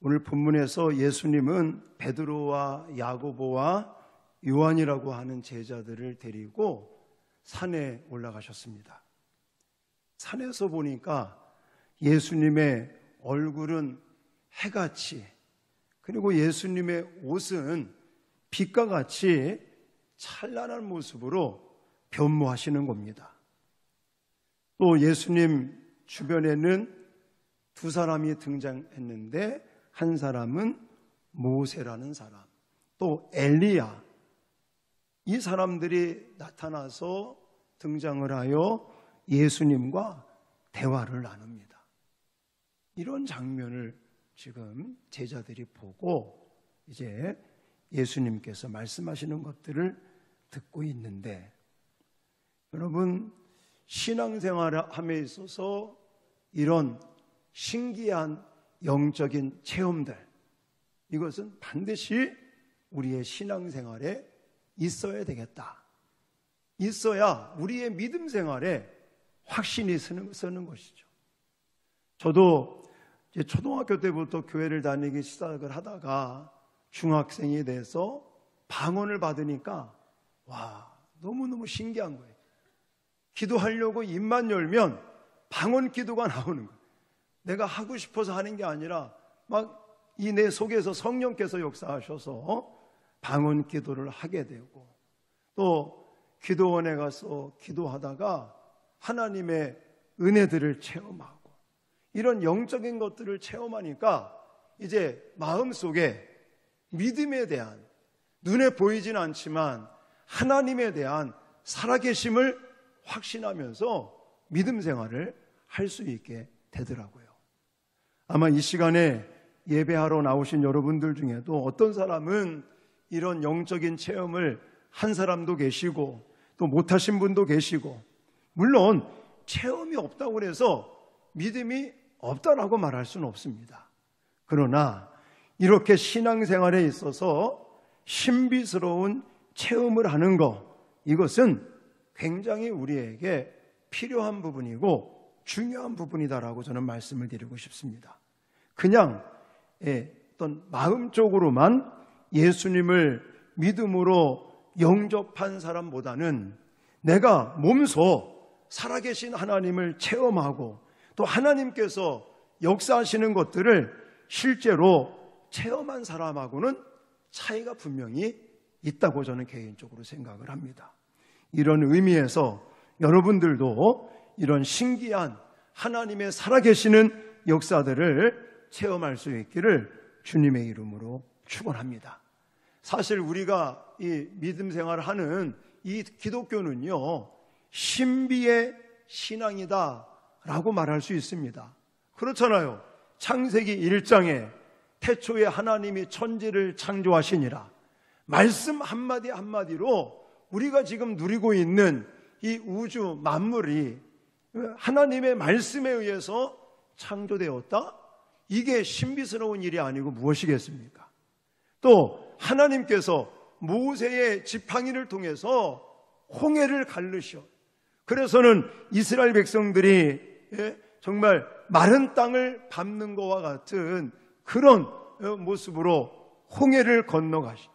오늘 본문에서 예수님은 베드로와 야고보와 요한이라고 하는 제자들을 데리고 산에 올라가셨습니다. 산에서 보니까 예수님의 얼굴은 해같이, 그리고 예수님의 옷은 빛과 같이 찬란한 모습으로 변모하시는 겁니다. 또 예수님 주변에는 두 사람이 등장했는데, 한 사람은 모세라는 사람, 또 엘리야, 이 사람들이 나타나서 등장을 하여 예수님과 대화를 나눕니다. 이런 장면을 지금 제자들이 보고 이제 예수님께서 말씀하시는 것들을 듣고 있는데, 여러분, 신앙생활함에 있어서 이런 신기한 영적인 체험들, 이것은 반드시 우리의 신앙생활에 있어야 되겠다. 있어야 우리의 믿음 생활에 확신이 서는 것이죠. 저도 이제 초등학교 때부터 교회를 다니기 시작을 하다가 중학생이 돼서 방언을 받으니까 너무너무 신기한 거예요. 기도하려고 입만 열면 방언 기도가 나오는 거예요. 내가 하고 싶어서 하는 게 아니라 막 이 내 속에서 성령께서 역사하셔서 방언 기도를 하게 되고, 또 기도원에 가서 기도하다가 하나님의 은혜들을 체험하고, 이런 영적인 것들을 체험하니까 이제 마음속에 믿음에 대한, 눈에 보이진 않지만 하나님에 대한 살아계심을 확신하면서 믿음 생활을 할 수 있게 되더라고요. 아마 이 시간에 예배하러 나오신 여러분들 중에도 어떤 사람은 이런 영적인 체험을 한 사람도 계시고 또 못하신 분도 계시고, 물론 체험이 없다고 해서 믿음이 없다라고 말할 수는 없습니다. 그러나 이렇게 신앙생활에 있어서 신비스러운 체험을 하는 것, 이것은 굉장히 우리에게 필요한 부분이고 중요한 부분이다라고 저는 말씀을 드리고 싶습니다. 그냥 어떤 마음적으로만 예수님을 믿음으로 영접한 사람보다는 내가 몸소 살아계신 하나님을 체험하고 또 하나님께서 역사하시는 것들을 실제로 체험한 사람하고는 차이가 분명히 있다고 저는 개인적으로 생각을 합니다. 이런 의미에서 여러분들도 이런 신기한 하나님의 살아계시는 역사들을 체험할 수 있기를 주님의 이름으로 축원합니다. 사실 우리가 이 믿음 생활을 하는 이 기독교는요, 신비의 신앙이다라고 말할 수 있습니다. 그렇잖아요. 창세기 1장에 태초에 하나님이 천지를 창조하시니라, 말씀 한마디 한마디로 우리가 지금 누리고 있는 이 우주 만물이 하나님의 말씀에 의해서 창조되었다? 이게 신비스러운 일이 아니고 무엇이겠습니까? 또 하나님께서 모세의 지팡이를 통해서 홍해를 가르셔, 그래서는 이스라엘 백성들이 정말 마른 땅을 밟는 것과 같은 그런 모습으로 홍해를 건너가시,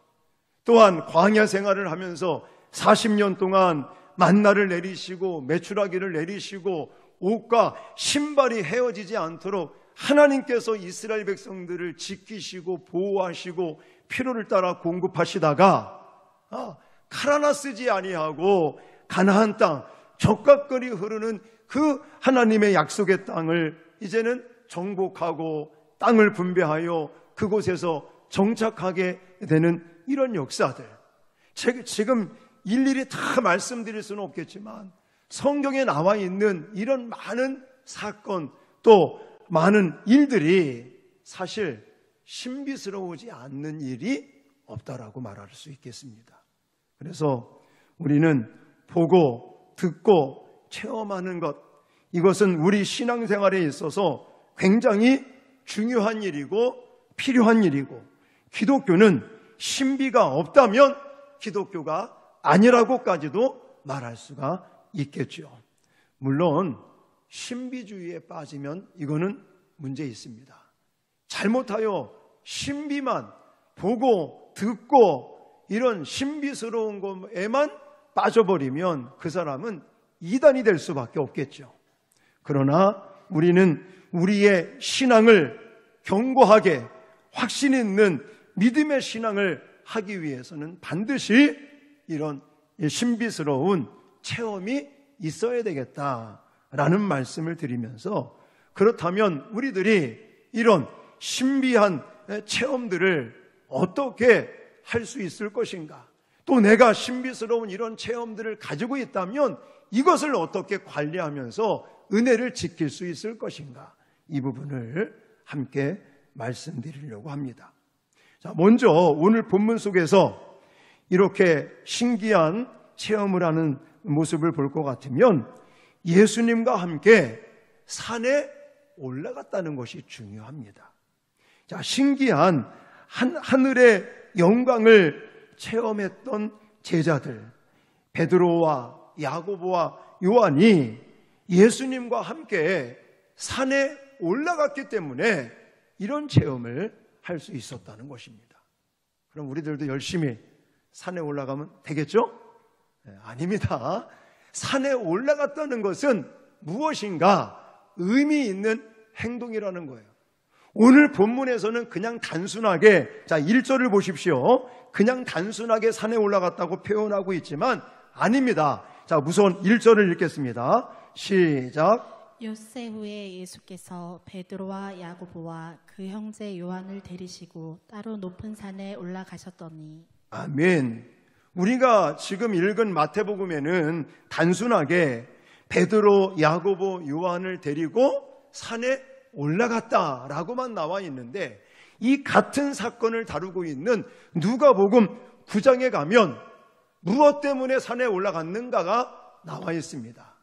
또한 광야 생활을 하면서 40년 동안 만나를 내리시고 메추라기를 내리시고 옷과 신발이 헤어지지 않도록 하나님께서 이스라엘 백성들을 지키시고 보호하시고 필요를 따라 공급하시다가 칼 하나 쓰지 아니하고 가나안 땅, 적각거리 흐르는 그 하나님의 약속의 땅을 이제는 정복하고 땅을 분배하여 그곳에서 정착하게 되는 이런 역사들, 지금 일일이 다 말씀드릴 수는 없겠지만 성경에 나와 있는 이런 많은 사건, 또 많은 일들이 사실 신비스러우지 않는 일이 없다라고 말할 수 있겠습니다. 그래서 우리는 보고 듣고 체험하는 것, 이것은 우리 신앙생활에 있어서 굉장히 중요한 일이고 필요한 일이고, 기독교는 신비가 없다면 기독교가 아니라고까지도 말할 수가 있겠죠. 물론 신비주의에 빠지면 이거는 문제 있습니다. 잘못하여 신비만 보고 듣고 이런 신비스러운 것에만 빠져버리면 그 사람은 이단이 될 수밖에 없겠죠. 그러나 우리는 우리의 신앙을 견고하게 확신 있는 믿음의 신앙을 하기 위해서는 반드시 이런 신비스러운 체험이 있어야 되겠다라는 말씀을 드리면서, 그렇다면 우리들이 이런 신비한 체험들을 어떻게 할 수 있을 것인가, 또 내가 신비스러운 이런 체험들을 가지고 있다면 이것을 어떻게 관리하면서 은혜를 지킬 수 있을 것인가, 이 부분을 함께 말씀드리려고 합니다. 자, 먼저 오늘 본문 속에서 이렇게 신기한 체험을 하는 모습을 볼 것 같으면 예수님과 함께 산에 올라갔다는 것이 중요합니다. 자, 신기한 하늘의 영광을 체험했던 제자들 베드로와 야고보와 요한이 예수님과 함께 산에 올라갔기 때문에 이런 체험을 할 수 있었다는 것입니다. 그럼 우리들도 열심히 산에 올라가면 되겠죠? 네, 아닙니다. 산에 올라갔다는 것은 무엇인가 의미 있는 행동이라는 거예요. 오늘 본문에서는 그냥 단순하게, 자 1절을 보십시오. 그냥 단순하게 산에 올라갔다고 표현하고 있지만 아닙니다. 자, 우선 1절을 읽겠습니다. 시작. 엿새 후에 예수께서 베드로와 야고보와 그 형제 요한을 데리시고 따로 높은 산에 올라가셨더니. 아멘. 우리가 지금 읽은 마태복음에는 단순하게 베드로, 야고보, 요한을 데리고 산에 올라갔다라고만 나와 있는데, 이 같은 사건을 다루고 있는 누가복음 9장에 가면 무엇 때문에 산에 올라갔는가가 나와 있습니다.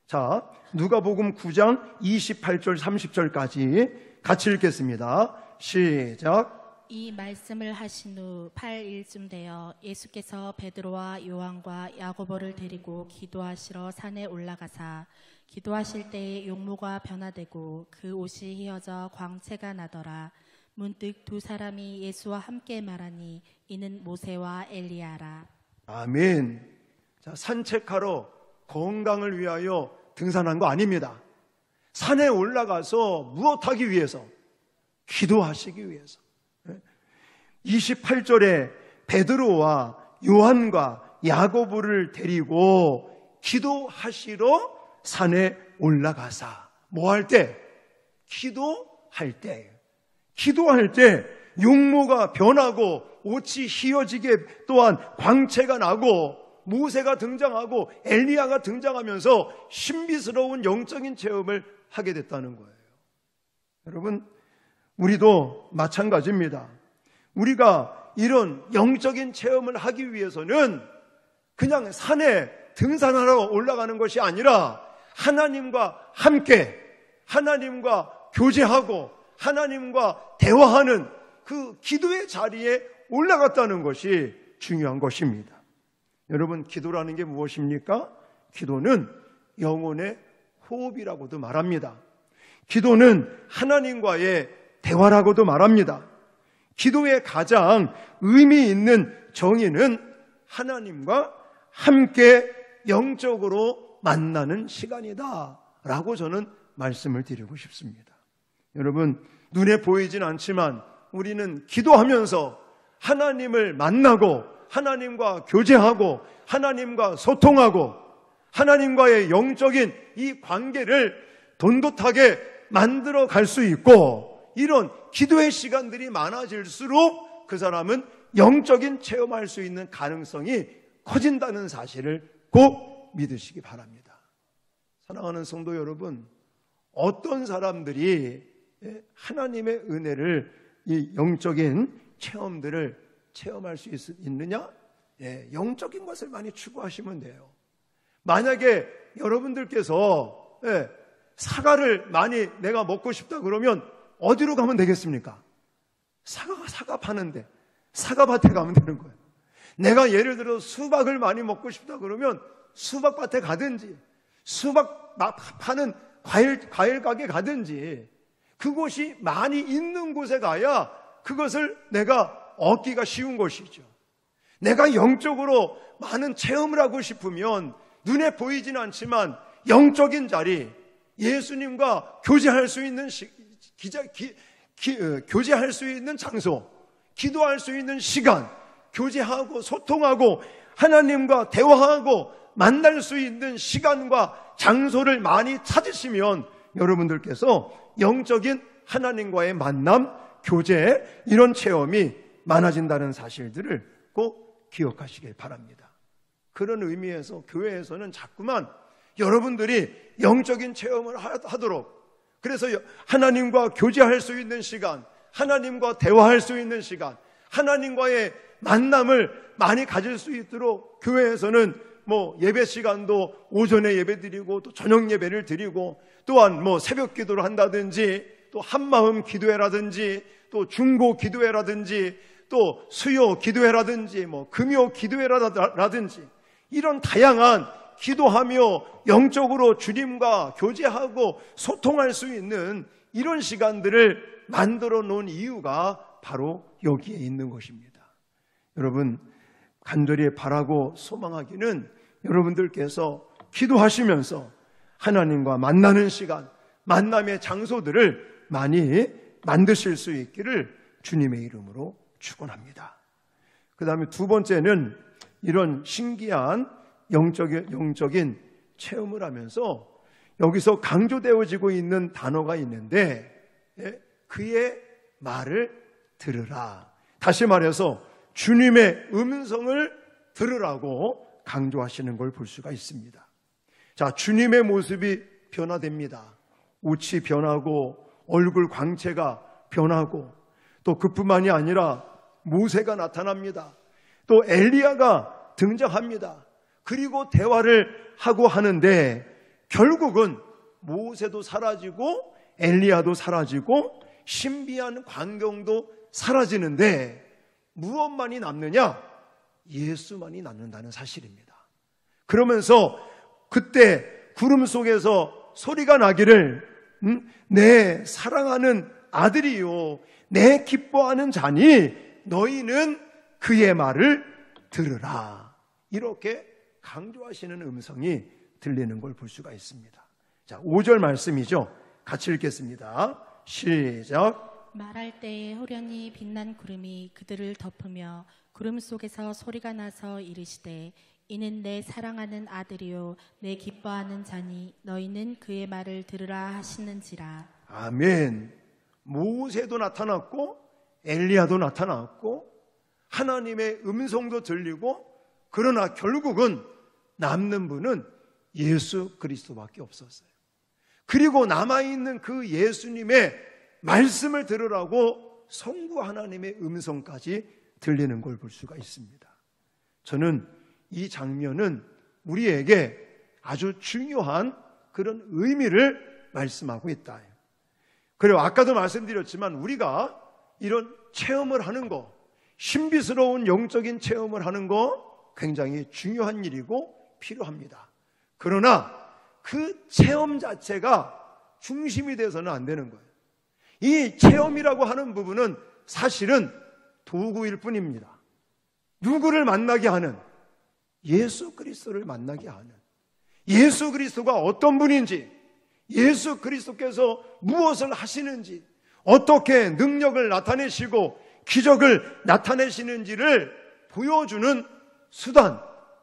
자, 누가복음 9장 28절 30절까지 같이 읽겠습니다. 시작. 이 말씀을 하신 후 8일쯤 되어 예수께서 베드로와 요한과 야고보를 데리고 기도하시러 산에 올라가사 기도하실 때에 용모가 변화되고 그 옷이 휘어져 광채가 나더라. 문득 두 사람이 예수와 함께 말하니 이는 모세와 엘리야라. 아멘. 자, 산책하러 건강을 위하여 등산한 거 아닙니다. 산에 올라가서 무엇하기 위해서? 기도하시기 위해서. 28절에 베드로와 요한과 야고보를 데리고 기도하시러 산에 올라가사, 뭐 할 때? 기도할 때. 기도할 때 용모가 변하고 옷이 휘어지게 또한 광채가 나고 모세가 등장하고 엘리야가 등장하면서 신비스러운 영적인 체험을 하게 됐다는 거예요. 여러분, 우리도 마찬가지입니다. 우리가 이런 영적인 체험을 하기 위해서는 그냥 산에 등산하러 올라가는 것이 아니라 하나님과 함께, 하나님과 교제하고 하나님과 대화하는 그 기도의 자리에 올라갔다는 것이 중요한 것입니다. 여러분, 기도라는 게 무엇입니까? 기도는 영혼의 호흡이라고도 말합니다. 기도는 하나님과의 대화라고도 말합니다. 기도의 가장 의미 있는 정의는 하나님과 함께 영적으로 만나는 시간이다 라고 저는 말씀을 드리고 싶습니다. 여러분, 눈에 보이진 않지만 우리는 기도하면서 하나님을 만나고 하나님과 교제하고 하나님과 소통하고 하나님과의 영적인 이 관계를 돈독하게 만들어 갈 수 있고, 이런 기도의 시간들이 많아질수록 그 사람은 영적인 체험할 수 있는 가능성이 커진다는 사실을 꼭 믿으시기 바랍니다. 사랑하는 성도 여러분, 어떤 사람들이 하나님의 은혜를, 이 영적인 체험들을 체험할 수 있느냐? 영적인 것을 많이 추구하시면 돼요. 만약에 여러분들께서 사과를 많이 내가 먹고 싶다 그러면 어디로 가면 되겠습니까? 사과 파는데 사과밭에 가면 되는 거예요. 내가 예를 들어 수박을 많이 먹고 싶다 그러면 수박밭에 가든지 수박 파는 과일 가게 가든지 그곳이 많이 있는 곳에 가야 그것을 내가 얻기가 쉬운 것이죠. 내가 영적으로 많은 체험을 하고 싶으면 눈에 보이지는 않지만 영적인 자리, 예수님과 교제할 수 있는 교제할 수 있는 장소, 기도할 수 있는 시간, 교제하고 소통하고 하나님과 대화하고 만날 수 있는 시간과 장소를 많이 찾으시면 여러분들께서 영적인 하나님과의 만남, 교제, 이런 체험이 많아진다는 사실들을 꼭 기억하시길 바랍니다. 그런 의미에서 교회에서는 자꾸만 여러분들이 영적인 체험을 하도록, 그래서 하나님과 교제할 수 있는 시간, 하나님과 대화할 수 있는 시간, 하나님과의 만남을 많이 가질 수 있도록 교회에서는 예배 시간도 오전에 예배 드리고 또 저녁 예배를 드리고, 또한 새벽 기도를 한다든지 또 한마음 기도회라든지 또 중보 기도회라든지 또 수요 기도회라든지 금요 기도회라든지 이런 다양한 기도하며 영적으로 주님과 교제하고 소통할 수 있는 이런 시간들을 만들어 놓은 이유가 바로 여기에 있는 것입니다. 여러분, 간절히 바라고 소망하기는 여러분들께서 기도하시면서 하나님과 만나는 시간, 만남의 장소들을 많이 만드실 수 있기를 주님의 이름으로 축원합니다. 그 다음에 두 번째는 이런 신기한 영적인 체험을 하면서 여기서 강조되어지고 있는 단어가 있는데, 그의 말을 들으라. 다시 말해서 주님의 음성을 들으라고 강조하시는 걸 볼 수가 있습니다. 자, 주님의 모습이 변화됩니다. 옷이 변하고 얼굴 광채가 변하고, 또 그뿐만이 아니라 모세가 나타납니다. 또 엘리야가 등장합니다. 그리고 대화를 하고 하는데 결국은 모세도 사라지고 엘리야도 사라지고 신비한 광경도 사라지는데 무엇만이 남느냐? 예수만이 남는다는 사실입니다. 그러면서 그때 구름 속에서 소리가 나기를 내 사랑하는 아들이요 내 기뻐하는 자니 너희는 그의 말을 들으라. 이렇게 강조하시는 음성이 들리는 걸 볼 수가 있습니다. 자, 5절 말씀이죠. 같이 읽겠습니다. 시작. 말할 때에 호련히 빛난 구름이 그들을 덮으며 구름 속에서 소리가 나서 이르시되 이는 내 사랑하는 아들이요 내 기뻐하는 자니 너희는 그의 말을 들으라 하시는지라. 아멘. 모세도 나타났고 엘리야도 나타났고 하나님의 음성도 들리고, 그러나 결국은 남는 분은 예수 그리스도밖에 없었어요. 그리고 남아있는 그 예수님의 말씀을 들으라고 성부 하나님의 음성까지 들리는 걸 볼 수가 있습니다. 저는 이 장면은 우리에게 아주 중요한 그런 의미를 말씀하고 있다. 그리고 아까도 말씀드렸지만 우리가 이런 체험을 하는 거, 신비스러운 영적인 체험을 하는 거 굉장히 중요한 일이고 필요합니다. 그러나 그 체험 자체가 중심이 돼서는 안 되는 거예요. 이 체험이라고 하는 부분은 사실은 도구일 뿐입니다. 누구를 만나게 하는? 예수 그리스도를 만나게 하는, 예수 그리스도가 어떤 분인지, 예수 그리스도께서 무엇을 하시는지, 어떻게 능력을 나타내시고 기적을 나타내시는지를 보여주는 수단,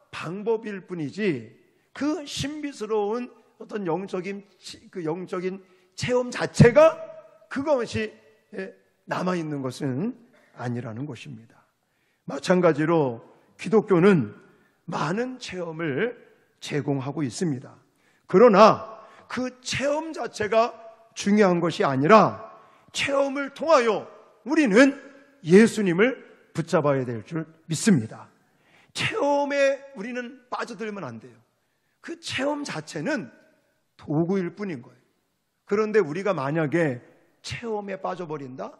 방법일 뿐이지 그 신비스러운 어떤 영적인 체험 자체가 그것이 남아있는 것은 아니라는 것입니다. 마찬가지로 기독교는 많은 체험을 제공하고 있습니다. 그러나 그 체험 자체가 중요한 것이 아니라 체험을 통하여 우리는 예수님을 붙잡아야 될 줄 믿습니다. 체험에 우리는 빠져들면 안 돼요. 그 체험 자체는 도구일 뿐인 거예요. 그런데 우리가 만약에 체험에 빠져버린다?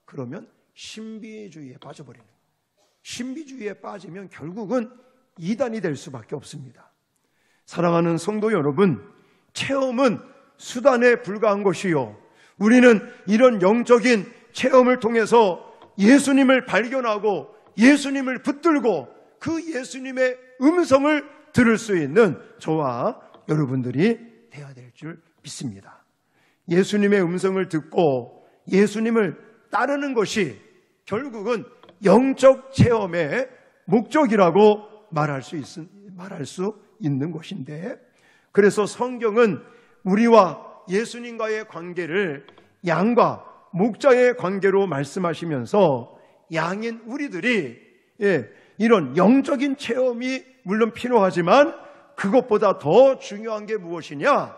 그러면 신비주의에 빠져버리는 거예요. 신비주의에 빠지면 결국은 이단이 될 수밖에 없습니다. 사랑하는 성도 여러분, 체험은 수단에 불과한 것이요, 우리는 이런 영적인 체험을 통해서 예수님을 발견하고 예수님을 붙들고 그 예수님의 음성을 들을 수 있는 저와 여러분들이 되어야 될 줄 믿습니다. 예수님의 음성을 듣고 예수님을 따르는 것이 결국은 영적 체험의 목적이라고 말할 수 있는 것인데, 그래서 성경은 우리와 예수님과의 관계를 양과 목자의 관계로 말씀하시면서 양인 우리들이 이런 영적인 체험이 물론 필요하지만 그것보다 더 중요한 게 무엇이냐?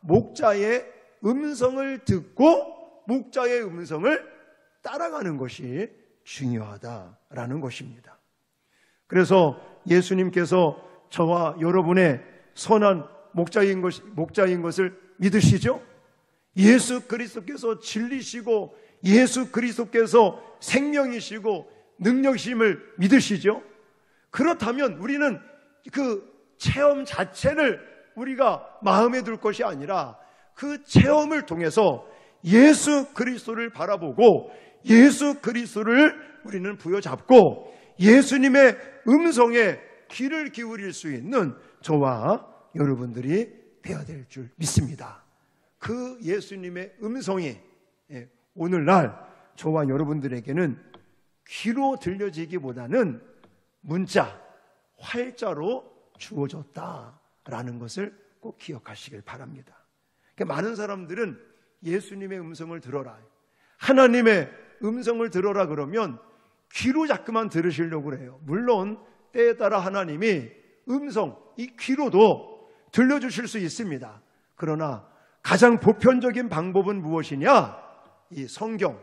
목자의 음성을 듣고 목자의 음성을 따라가는 것이 중요하다라는 것입니다. 그래서 예수님께서 저와 여러분의 선한 목자인 것을 믿으시죠? 예수 그리스도께서 진리시고 예수 그리스도께서 생명이시고 능력이심을 믿으시죠? 그렇다면 우리는 그 체험 자체를 우리가 마음에 둘 것이 아니라 그 체험을 통해서 예수 그리스도를 바라보고 예수 그리스도를 우리는 부여잡고 예수님의 음성에 귀를 기울일 수 있는 저와 여러분들이 되어야 될 줄 믿습니다. 그 예수님의 음성이 오늘날 저와 여러분들에게는 귀로 들려지기보다는 문자, 활자로 주어졌다라는 것을 꼭 기억하시길 바랍니다. 많은 사람들은 예수님의 음성을 들어라, 하나님의 음성을 들어라 그러면 귀로 자꾸만 들으시려고 그래요. 물론 때에 따라 하나님이 음성, 이 귀로도 들려주실 수 있습니다. 그러나 가장 보편적인 방법은 무엇이냐? 이 성경,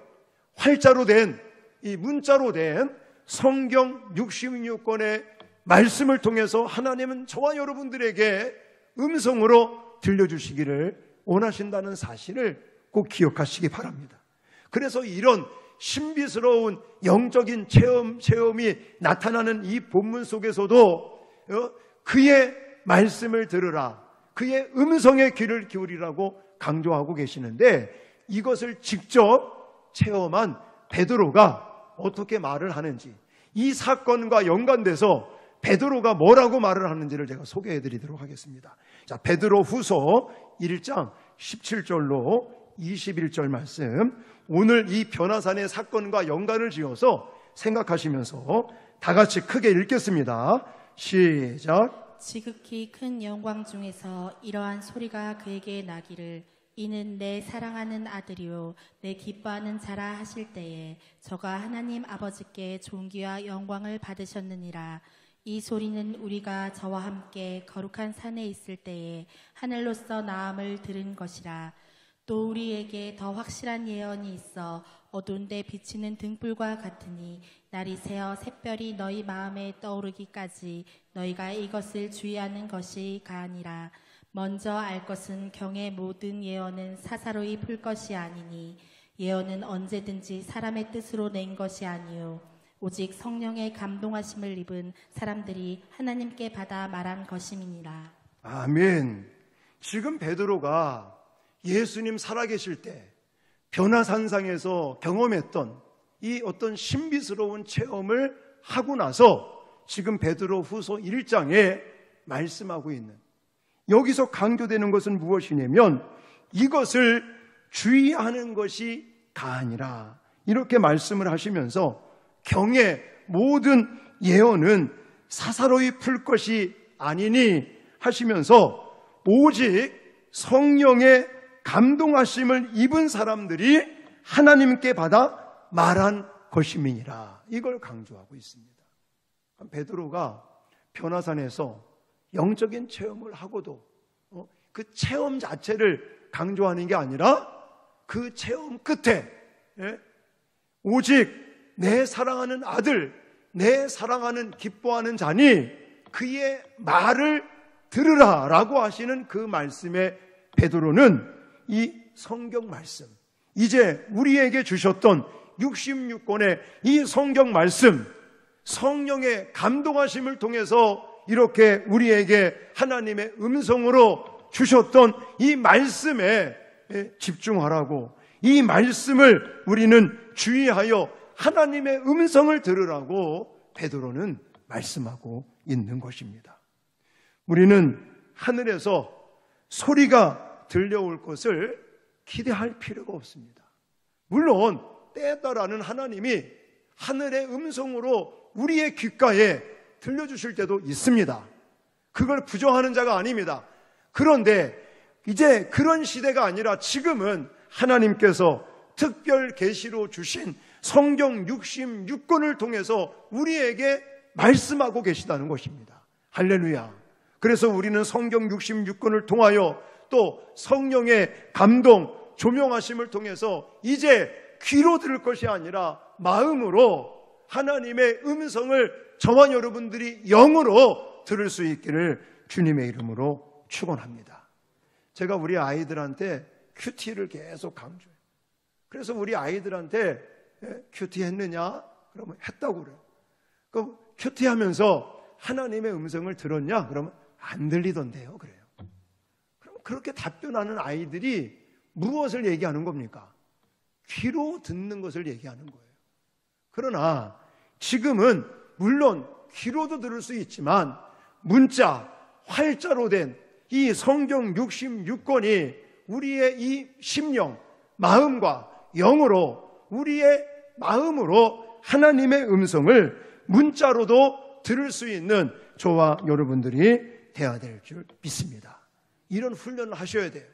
활자로 된, 이 문자로 된 성경 66권의 말씀을 통해서 하나님은 저와 여러분들에게 음성으로 들려주시기를 원하신다는 사실을 꼭 기억하시기 바랍니다. 그래서 이런 신비스러운 영적인 체험이 나타나는 이 본문 속에서도 그의 말씀을 들으라, 그의 음성에 귀를 기울이라고 강조하고 계시는데, 이것을 직접 체험한 베드로가 어떻게 말을 하는지, 이 사건과 연관돼서 베드로가 뭐라고 말을 하는지를 제가 소개해 드리도록 하겠습니다. 자, 베드로 후서 1장 17절로 21절 말씀, 오늘 이 변화산의 사건과 연관을 지어서 생각하시면서 다 같이 크게 읽겠습니다. 시작. 지극히 큰 영광 중에서 이러한 소리가 그에게 나기를, 이는 내 사랑하는 아들이요 내 기뻐하는 자라 하실 때에 저가 하나님 아버지께 존귀와 영광을 받으셨느니라. 이 소리는 우리가 저와 함께 거룩한 산에 있을 때에 하늘로서 나음을 들은 것이라. 또 우리에게 더 확실한 예언이 있어 어두운 데 비치는 등불과 같으니 날이 새어 샛별이 너희 마음에 떠오르기까지 너희가 이것을 주의하는 것이 가아니라. 먼저 알 것은 경의 모든 예언은 사사로이 풀 것이 아니니 예언은 언제든지 사람의 뜻으로 낸 것이 아니요 오직 성령의 감동하심을 입은 사람들이 하나님께 받아 말한 것임이니라. 아멘. 지금 베드로가 예수님 살아계실 때 변화산상에서 경험했던 이 어떤 신비스러운 체험을 하고 나서 지금 베드로 후서 1장에 말씀하고 있는, 여기서 강조되는 것은 무엇이냐면 이것을 주의하는 것이 가아니라, 이렇게 말씀을 하시면서 경의 모든 예언은 사사로이 풀 것이 아니니 하시면서 오직 성령의 감동하심을 입은 사람들이 하나님께 받아 말한 것임이니라, 이걸 강조하고 있습니다. 베드로가 변화산에서 영적인 체험을 하고도 그 체험 자체를 강조하는 게 아니라 그 체험 끝에 오직 내 사랑하는 아들, 내 사랑하는 기뻐하는 자니 그의 말을 들으라 라고 하시는 그 말씀에 베드로는 이 성경 말씀, 이제 우리에게 주셨던 66권의 이 성경 말씀, 성령의 감동하심을 통해서 이렇게 우리에게 하나님의 음성으로 주셨던 이 말씀에 집중하라고, 이 말씀을 우리는 주의하여 하나님의 음성을 들으라고 베드로는 말씀하고 있는 것입니다. 우리는 하늘에서 소리가 들려올 것을 기대할 필요가 없습니다. 물론 때에 따라는 하나님이 하늘의 음성으로 우리의 귓가에 들려주실 때도 있습니다. 그걸 부정하는 자가 아닙니다. 그런데 이제 그런 시대가 아니라 지금은 하나님께서 특별 계시로 주신 성경 66권을 통해서 우리에게 말씀하고 계시다는 것입니다. 할렐루야. 그래서 우리는 성경 66권을 통하여 또 성령의 감동, 조명하심을 통해서 이제 귀로 들을 것이 아니라 마음으로 하나님의 음성을 저와 여러분들이 영으로 들을 수 있기를 주님의 이름으로 축원합니다. 제가 우리 아이들한테 큐티를 계속 강조해요. 그래서 우리 아이들한테 큐티 했느냐? 그러면 했다고 그래요. 그럼 큐티 하면서 하나님의 음성을 들었냐? 그러면 안 들리던데요. 그래요. 그럼 그렇게 답변하는 아이들이 무엇을 얘기하는 겁니까? 귀로 듣는 것을 얘기하는 거예요. 그러나 지금은 물론 귀로도 들을 수 있지만 문자, 활자로 된 이 성경 66권이 우리의 이 심령, 마음과 영으로 우리의 마음으로 하나님의 음성을 문자로도 들을 수 있는 저와 여러분들이 되어야 될 줄 믿습니다. 이런 훈련을 하셔야 돼요.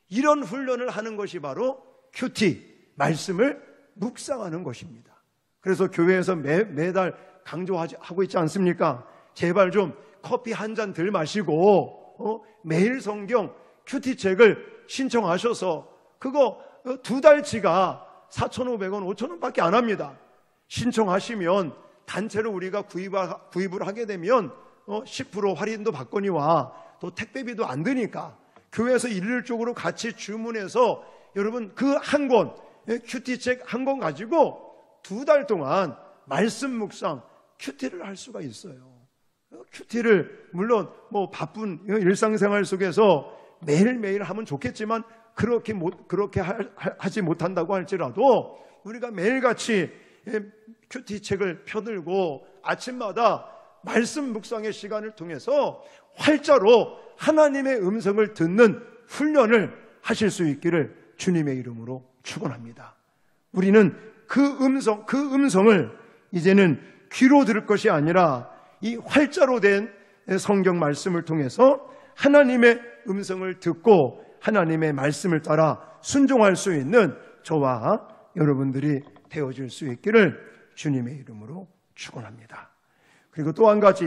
이런 훈련을 하는 것이 바로 큐티, 말씀을 묵상하는 것입니다. 그래서 교회에서 매달 강조하고 있지 않습니까? 제발 좀 커피 한 잔 덜 마시고 매일 성경 큐티 책을 신청하셔서 그거 2달치가 4,500원, 5,000원밖에 안 합니다. 신청하시면 단체로 우리가 구입을 하게 되면 10% 할인도 받거니와 또 택배비도 안 드니까 교회에서 일률적으로 같이 주문해서 여러분 그 한 권, 큐티 책 한 권 가지고 2달 동안 말씀 묵상, 큐티를 할 수가 있어요. 큐티를 물론 바쁜 일상생활 속에서 매일매일 하면 좋겠지만 그렇게 하지 못한다고 할지라도 우리가 매일같이 큐티 책을 펴들고 아침마다 말씀 묵상의 시간을 통해서 활자로 하나님의 음성을 듣는 훈련을 하실 수 있기를 주님의 이름으로 축원합니다. 우리는 그 음성을 이제는 귀로 들을 것이 아니라 이 활자로 된 성경 말씀을 통해서 하나님의 음성을 듣고 하나님의 말씀을 따라 순종할 수 있는 저와 여러분들이 되어질 수 있기를 주님의 이름으로 축원합니다. 그리고 또 한 가지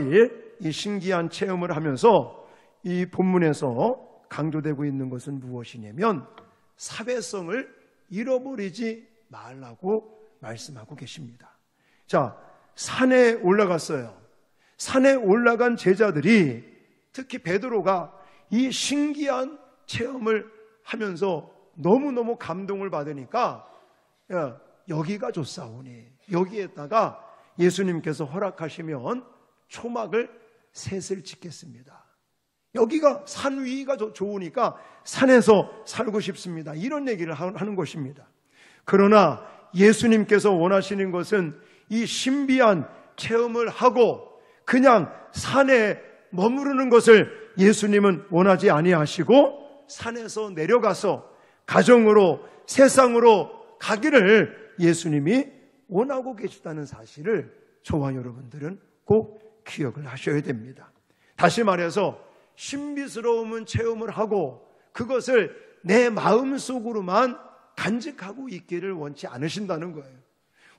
이 신기한 체험을 하면서 이 본문에서 강조되고 있는 것은 무엇이냐면 사회성을 잃어버리지 말라고 말씀하고 계십니다. 자, 산에 올라갔어요. 산에 올라간 제자들이 특히 베드로가 이 신기한 체험을 하면서 너무너무 감동을 받으니까 여기가 좋사오니 여기에다가 예수님께서 허락하시면 초막을 셋을 짓겠습니다. 여기가 산 위가 좋으니까 산에서 살고 싶습니다. 이런 얘기를 하는 것입니다. 그러나 예수님께서 원하시는 것은 이 신비한 체험을 하고 그냥 산에 머무르는 것을 예수님은 원하지 아니하시고 산에서 내려가서 가정으로 세상으로 가기를 예수님이 원하고 계시다는 사실을 저와 여러분들은 꼭 기억을 하셔야 됩니다. 다시 말해서 신비스러운 체험을 하고 그것을 내 마음속으로만 간직하고 있기를 원치 않으신다는 거예요.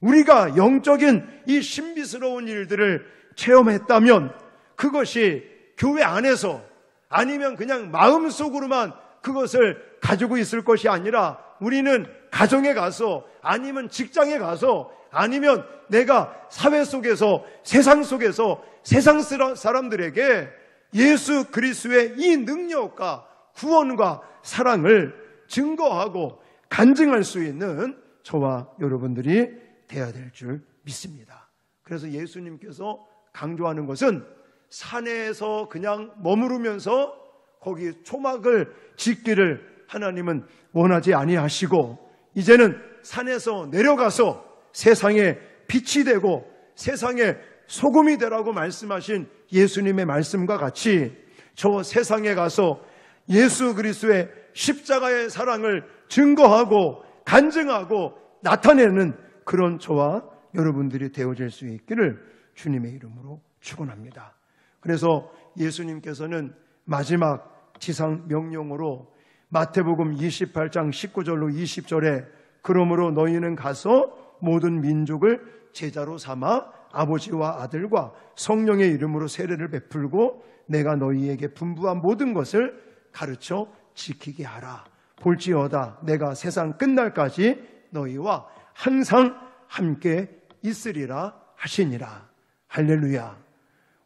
우리가 영적인 이 신비스러운 일들을 체험했다면 그것이 교회 안에서 아니면 그냥 마음속으로만 그것을 가지고 있을 것이 아니라 우리는 가정에 가서 아니면 직장에 가서 아니면 내가 사회 속에서 세상 속에서 세상 사람들에게 예수 그리스도의 이 능력과 구원과 사랑을 증거하고 간증할 수 있는 저와 여러분들이 되어야 될 줄 믿습니다. 그래서 예수님께서 강조하는 것은 산에서 그냥 머무르면서 거기 초막을 짓기를 하나님은 원하지 아니하시고 이제는 산에서 내려가서 세상에 빛이 되고 세상에 소금이 되라고 말씀하신 예수님의 말씀과 같이 저 세상에 가서 예수 그리스도의 십자가의 사랑을 증거하고 간증하고 나타내는 그런 저와 여러분들이 되어질 수 있기를 주님의 이름으로 축원합니다. 그래서 예수님께서는 마지막 지상 명령으로 마태복음 28장 19절로 20절에 그러므로 너희는 가서 모든 민족을 제자로 삼아 아버지와 아들과 성령의 이름으로 세례를 베풀고 내가 너희에게 분부한 모든 것을 가르쳐 지키게 하라. 볼지어다 내가 세상 끝날까지 너희와 항상 함께 있으리라 하시니라. 할렐루야.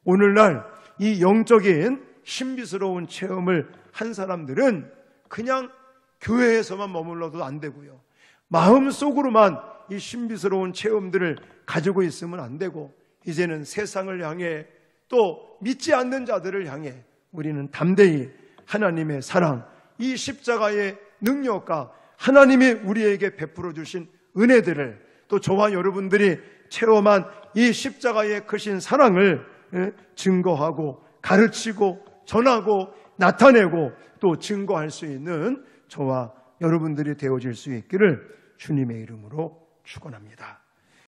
오늘날 이 영적인 신비스러운 체험을 한 사람들은 그냥 교회에서만 머물러도 안 되고요, 마음속으로만 이 신비스러운 체험들을 가지고 있으면 안 되고, 이제는 세상을 향해 또 믿지 않는 자들을 향해 우리는 담대히 하나님의 사랑, 이 십자가의 능력과 하나님이 우리에게 베풀어 주신 은혜들을, 또 저와 여러분들이 체험한 이 십자가의 크신 사랑을 증거하고 가르치고 전하고 나타내고 또 증거할 수 있는 저와 여러분들이 되어질 수 있기를 주님의 이름으로 축원합니다.